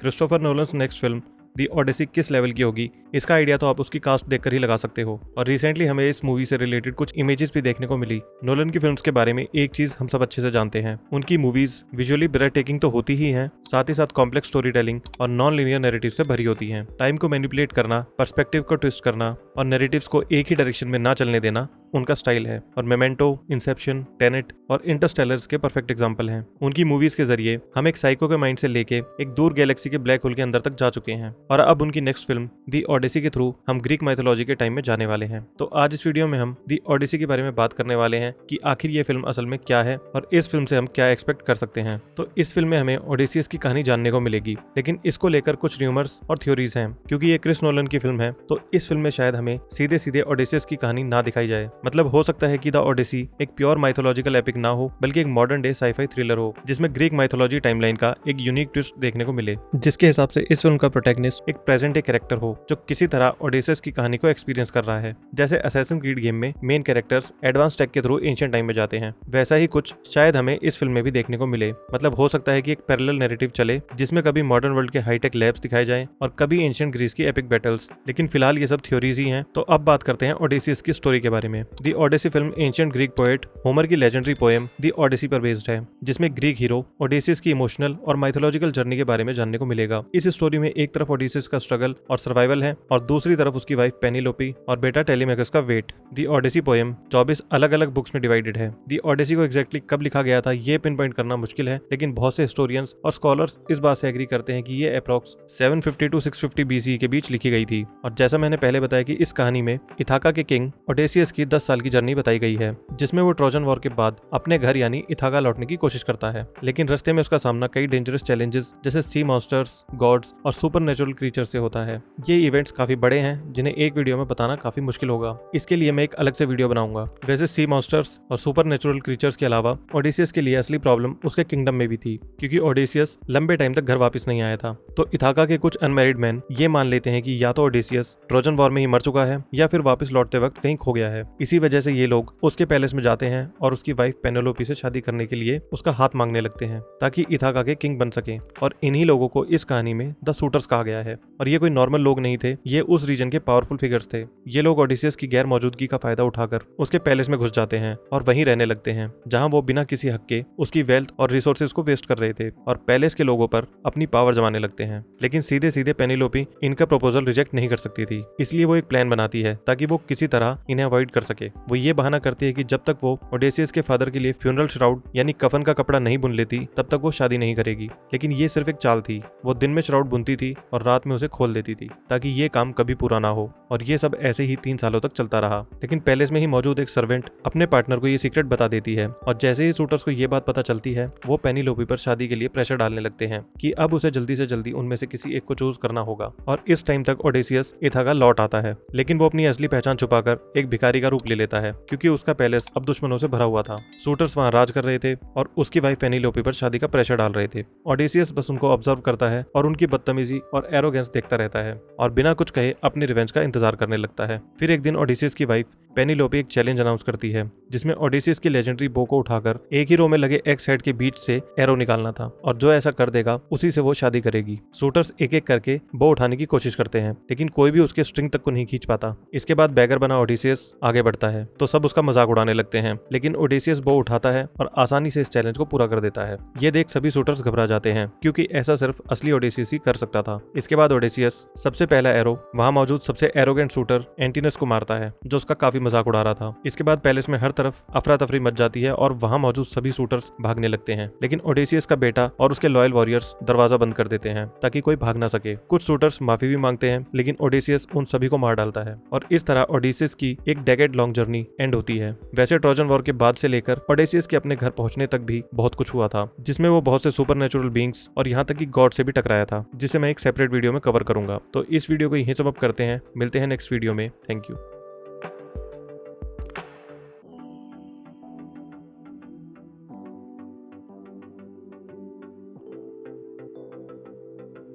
Christopher Nolan's next film दी Odyssey किस level की होगी, इसका आइडिया तो आप उसकी कास्ट देखकर ही लगा सकते हो। और रिसेंटली हमें इस मूवी से रिलेटेड कुछ इमेजेस भी देखने को मिली। नोलन की फिल्म्स के बारे में एक चीज हम सब अच्छे से जानते हैं, उनकी मूवीज विजुअली ब्रेथ टेकिंग तो होती ही हैं, साथ ही साथ कॉम्प्लेक्स स्टोरी टेलिंग और नॉन लीनियर नैरेटिव से भरी होती हैं। टाइम को मैनिपुलेट करना, पर्सपेक्टिव को ट्विस्ट करना और नैरेटिव्स को एक ही डायरेक्शन में ना चलने देना उनका स्टाइल है। और मेमेंटो, इंसेप्शन, टेनेट और इंटरस्टेलर्स के परफेक्ट एग्जांपल हैं। उनकी मूवीज के जरिए हम एक साइको के माइंड से लेके एक दूर गैलेक्सी के ब्लैक होल के अंदर तक जा चुके हैं। और अब उनकी नेक्स्ट फिल्म दी ओडेसी के थ्रू हम ग्रीक माइथोलॉजी के टाइम में जाने वाले हैं। तो आज इस वीडियो में हम दी ओडेसी के बारे में बात करने वाले हैं कि आखिर ये फिल्म असल में क्या है और इस फिल्म से हम क्या एक्सपेक्ट कर सकते हैं। तो इस फिल्म में हमें ओडेसियस की कहानी जानने को मिलेगी, लेकिन इसको लेकर कुछ र्यूमर्स और थ्योरीज हैं। क्योंकि ये क्रिस नोलन की फिल्म है तो इस फिल्म में शायद हमें सीधे सीधे ओडेसियस की कहानी ना दिखाई जाए। मतलब हो सकता है कि द ओडेसी एक प्योर माइथोलॉजिकल एपिक ना हो, बल्कि एक मॉडर्न डे साइफाई थ्रिलर हो जिसमें ग्रीक माइथोलॉजी टाइमलाइन का एक यूनिक ट्विस्ट देखने को मिले, जिसके हिसाब से इस फिल्म का प्रोटैगनिस्ट एक प्रेजेंट डे कैरेक्टर हो जो किसी तरह ओडेसियस की कहानी को एक्सपीरियंस कर रहा है। जैसे असैसिन क्रीड गेम में मेन कैरेक्टर्स एडवांस टेक के थ्रू एंशिएंट टाइम में जाते हैं, वैसा ही कुछ शायद हमें इस फिल्म में भी देखने को मिले। मतलब हो सकता है कि एक पैरेलल नैरेटिव चले जिसमें कभी मॉडर्न वर्ल्ड के हाईटेक लैब्स दिखाए जाएं और कभी एंशिएंट ग्रीस की एपिक बैटल्स। लेकिन फिलहाल ये सब थ्योरीज ही हैं। तो अब बात करते हैं ओडेसियस की स्टोरी के बारे में। The Odyssey film ancient Greek poet Homer की लेजेंडरी पोएम दी ओडेसी पर बेस्ड है, जिसमें ग्रीक हीरो ओडेसियस की इमोशनल और माइथोलॉजिकल जर्नी के बारे में जानने को मिलेगा। इस स्टोरी में एक तरफ ओडेसियस का स्ट्रगल और सर्वाइवल है और दूसरी तरफ उसकी वाइफ पेनिलोपी और बेटा टेलीमेकस का वेट। दी ओडेसी पोएम 24 अलग अलग बुक्स में डिवाइडेड है। दी ओडेसी को एग्जैक्टली कब लिखा गया था ये पिन पॉइंट करना मुश्किल है, लेकिन बहुत से हिस्टोरियंस और स्कॉलर्स इस बात से एग्री करते हैं कि ये अप्रॉक्स 750 टू 650 BCE के बीच लिखी गई थी। और जैसा मैंने पहले बताया कि इस कहानी में इथाका के किंग ओडेसियस की 10 साल की जर्नी बताई गई है, जिसमें वो ट्रोजन वॉर के बाद अपने घर यानी इथाका लौटने की कोशिश करता है। लेकिन रास्ते में उसका सामना कई डेंजरस चैलेंजेस जैसे सी मॉन्स्टर्स, गॉड्स और सुपरनेचुरल क्रीचर्स से होता है। ये इवेंट्स काफी बड़े हैं जिन्हें एक वीडियो में बताना काफी मुश्किल होगा, इसके लिए मैं एक अलग से वीडियो बनाऊंगा। वैसे सी मॉन्स्टर्स और सुपरनेचुरल क्रीचर्स के अलावा ओडेसियस के लिए असली प्रॉब्लम उसके किंगडम में भी थी, क्योंकि ओडेसियस लंबे टाइम तक घर वापस नहीं आया था। तो इथाका के कुछ अनमैरिड मैन ये मान लेते हैं कि या तो ओडेसियस ट्रोजन वॉर में ही मर चुका है या फिर वापस लौटते वक्त कहीं खो गया है। इसी वजह से ये लोग उसके पैलेस में जाते हैं और उसकी वाइफ पेनेलोपी से शादी करने के लिए उसका हाथ मांगने लगते हैं ताकि इथाका के किंग बन सके। और इन्हीं लोगों को इस कहानी में द सूटर्स कहा गया है। और ये कोई नॉर्मल लोग नहीं थे, ये उस रीजन के पावरफुल फिगर्स थे। ये लोग ओडेसियस की गैर मौजूदगी का फायदा उठाकर उसके पैलेस में घुस जाते हैं और वहीं रहने लगते हैं, जहां वो बिना किसी हक के उसकी वेल्थ और रिसोर्सेज को वेस्ट कर रहे थे और पैलेस के लोगों पर अपनी पावर जमाने लगते हैं। लेकिन सीधे सीधे पेनिलोपी इनका प्रपोजल रिजेक्ट नहीं कर सकती थी, इसलिए वो एक प्लान बनाती है ताकि वो किसी तरह इन्हें अवॉइड कर सके। वो ये बहाना करती है कि जब तक वो ओडेसियस के फादर के लिए फ्यूनरल श्राउड यानी कफन का कपड़ा नहीं बुन लेती तब तक वो शादी नहीं करेगी। लेकिन ये सिर्फ एक चाल थी। वो दिन में श्राउड बुनती थी और रात में उसे खोल देती थी ताकि ये काम कभी पूरा ना हो। और ये सब ऐसे ही 3 सालों तक चलता रहा। लेकिन पैलेस में ही मौजूद एक सर्वेंट अपने पार्टनर को ये सीक्रेट बता देती है और जैसे ही सूटर्स को ये बात पता चलती है वो पेनिलोपी पर शादी के लिए प्रेशर डालने लगते हैं कि अब उसे जल्दी से जल्दी उनमें से किसी एक को चूज करना होगा। और इस टाइम तक ओडेसियस इथाका लौट आता है, लेकिन वो अपनी असली पहचान छुपाकर एक भिखारी का रूप ले लेता है, क्योंकि उसका पैलेस अब दुश्मनों से भरा हुआ था। सूटर्स वहां राज कर रहे थे और उसकी वाइफ पेनिलोपी पर शादी का प्रेशर डाल रहे थे। ओडेसियस बस उनको ऑब्जर्व करता है और उनकी बदतमीजी और एरोगेंस देखता रहता है और बिना कुछ कहे अपने रिवेंज का इंतजार करने लगता है। फिर एक दिन ओडेसियस की वाइफ पेनिलोपी एक चैलेंज अनाउंस करती है जिसमें ओडेसियस की लेजेंडरी बो को उठाकर एक ही रो में लगे एक्स हेड के बीच से एरो निकालना था और जो ऐसा कर देगा उसी से वो शादी करेगी। सूटर्स एक एक करके बो उठाने की कोशिश करते हैं, लेकिन कोई भी उसके स्ट्रिंग तक को नहीं खींच पाता। इसके बाद बैगर बना ओडेसियस आगे बढ़ता है तो सब उसका मजाक उड़ाने लगते हैं, लेकिन ओडेसियस बो उठाता है और आसानी से इस चैलेंज को पूरा कर देता है। ये देख सभी सूटर्स घबरा जाते हैं, क्योंकि ऐसा सिर्फ असली ओडेसियस ही कर सकता था। इसके बाद ओडेसियस सबसे पहला एरो वहां मौजूद सबसे एरोगेंट शूटर एंटिनस को मारता है, जो उसका काफी मजाक उड़ा रहा था। इसके बाद पैलेस में हर तरफ अफरा तफरी मच जाती है और वहां मौजूद सभी शूटर्स भागने लगते हैं, लेकिन ओडेसियस का बेटा और उसके लॉयल वॉरियर्स दरवाजा बंद कर देते हैं ताकि कोई भाग ना सके। कुछ शूटर्स माफी भी मांगते हैं, लेकिन ओडेसियस उन सभी को मार डालता है और इस तरह ओडेसियस की एक डेकेड लॉन्ग जर्नी एंड होती है। वैसे ट्रोजन वॉर के बाद से लेकर ओडेसियस के अपने घर पहुंचने तक भी बहुत कुछ हुआ था, जिसमें वो बहुत से सुपरनेचुरल बीइंग्स और यहाँ तक कि गॉड से भी टकराया था, जिसे मैं एक सेपरेट वीडियो में कवर करूंगा। तो इस वीडियो को यहीं समाप्त करते हैं, मिलते हैं नेक्स्ट वीडियो में। Thank you.